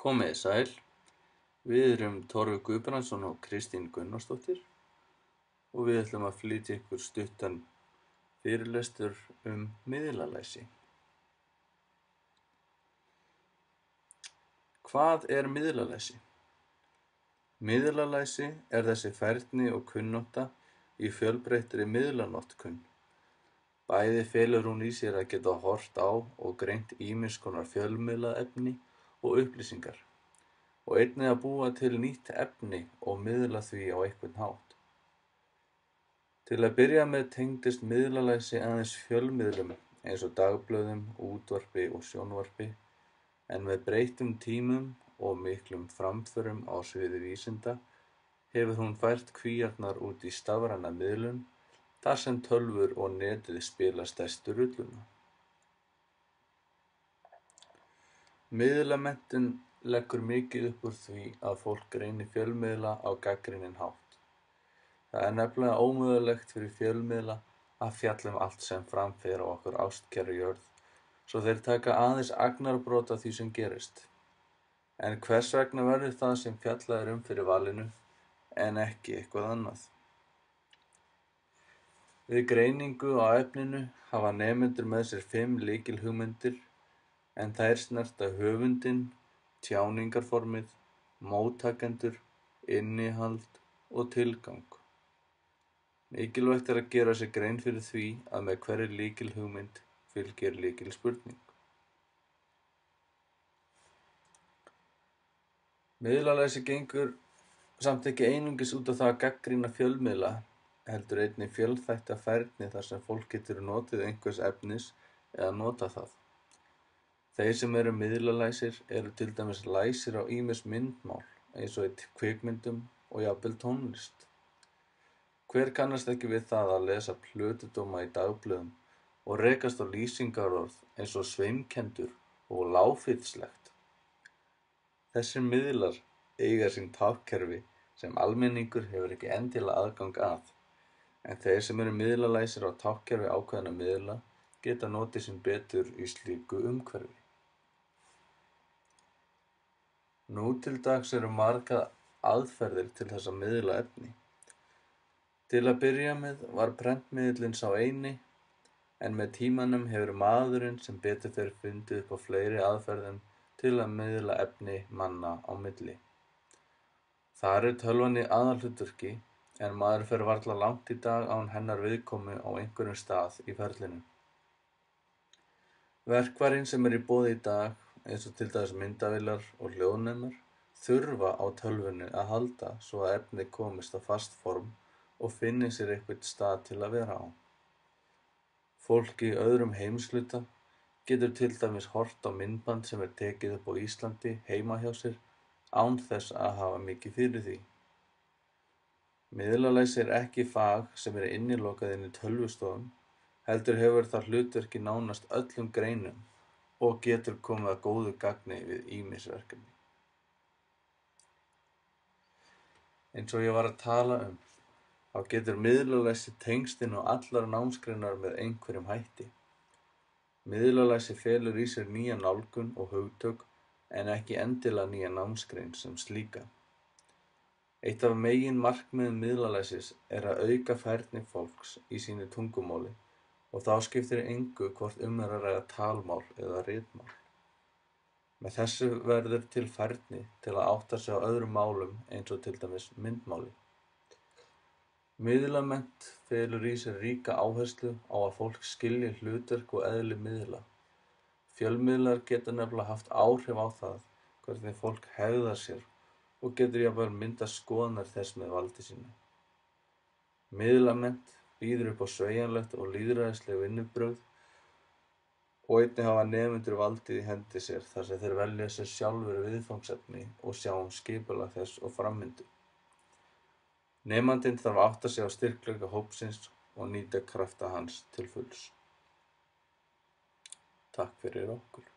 Komiði sæl, við erum Torfi Guðbrandsson og Kristín Gunnarsdóttir og við ætlum að flytja ykkur stuttan fyrirlestur miðlalæsi. Hvað er miðlalæsi? Miðlalæsi er þessi færni og kunnátta í fjölbreyttri miðlanotkun. Bæði felur hún í sér að geta horft á og greint ýmiss konar fjölmiðlaefni og upplýsingar og einnig að búa til nýtt efni og miðla því á einhvern hátt. Til að byrja með tengdist miðlalæsi aðeins fjölmiðlum eins og dagblöðum, útvarpi og sjónvarpi, en með breyttum tímum og miklum framförum á sviði vísinda hefur hún fært kvíarnar út í stafræna miðlun þar sem tölvur og netið spila stærstu rulluna. Miðlamenntun leggur mikið upp úr því að fólk greini fjölmiðla á gagnrýninn hátt. Það er nefnilega ómögulegt fyrir fjölmiðla að fjalla allt sem fram fer á okkar ástkæru jörð, svo þeir taka aðeins agnarbrot af því sem gerist. En hvers vegna verður það sem fjallað er fyrir valinu en ekki eitthvað annað? Við greiningu á efninu hafa nemendur með sér 5 lykilhugmyndir, en þær snerta höfundinn, tjáningarformið, móttakendur, innihald og tilgang. Mikilvægt er að gera sér grein fyrir því að með hverri lykilhugmynd fylgir lykilspurning. Miðlalæsi gengur samt ekki einungis út á það að gagnrýna fjölmiðla, heldur einnig fjölþætta færni þar sem fólk getur notið einhvers efnis eða nota það. Þeir sem eru miðlalæsir eru til dæmis læsir á ýmis myndmál eins og í kvikmyndum og jafnvel tónlist. Hver kannast ekki við það að lesa plötudóma í dagblöðum og rekast á lýsingarorð eins og sveimkenndur og lágfýðslegt? Þessir miðlar eiga sín táknkerfi sem almenningur hefur ekki endilega aðgang að, en þeir sem eru miðlalæsir á táknkerfi ákveðinna miðla geta notið sín betur í slíku umhverfi. Nú til dags eru margar aðferðir til þess að miðla efni. Til að byrja með var prentmiðillinn sá eini, en með tímanum hefur maðurinn sem betur fer fundið upp á fleiri aðferðum til að miðla efni manna á milli. Þar er tölvan í aðalhlutverki, en maður fer varla langt í dag án hennar viðkomu á einhverjum stað í ferlinu. Verkfærin sem eru í boði í dag, eins og til dæmis myndavélar og hljóðnemar, þurfa á tölvunni að halda svo að efnið komist á fast form og finni sér einhvern stað til að vera á. Fólk í öðrum heimshluta getur til dæmis horft á myndband sem er tekið upp á Íslandi heima hjá sér án þess að hafa mikið fyrir því. Miðlalæsi er ekki fag sem er innilokað inn í tölvustofum, heldur hefur það hlutverk í nánast öllum greinum og getur komið að góðu gagni við ýmis verkefni. Eins og ég var að tala þá getur miðlalæsi tengst inn á allar námsgreinar með einhverjum hætti. Miðlalæsi felur í sér nýja nálgun og hugtök en ekki endilega nýja námsgrein sem slíka. Eitt af meginmarkmiðum miðlalæsis er að auka færni fólks í sínu tungumáli og þá skiptir engu hvort er að ræða talmál eða ritmál. Með þessu verður til færni til að átta sig á öðrum málum eins og til dæmis myndmáli. Miðlamennt felur í sér ríka áherslu á að fólk skilji hlutverk og eðli miðla. Fjölmiðlar geta nefnilega haft áhrif á það hvernig fólk hegðar sér og getur jafnvel myndað skoðanir þess með valdi sínu. Miðlamennt býður upp á sveigjanlegt og lýðræðisleg vinnubrögð og einnig hafa nemendur valdið í hendi sér þar sem þeir velja sér sjálfur viðfangsefni og sjá skipulag þess og framvindu. Nemandinn þarf að átta sig á styrkleika hópsins og nýta krafta hans til fulls. Takk fyrir okkur.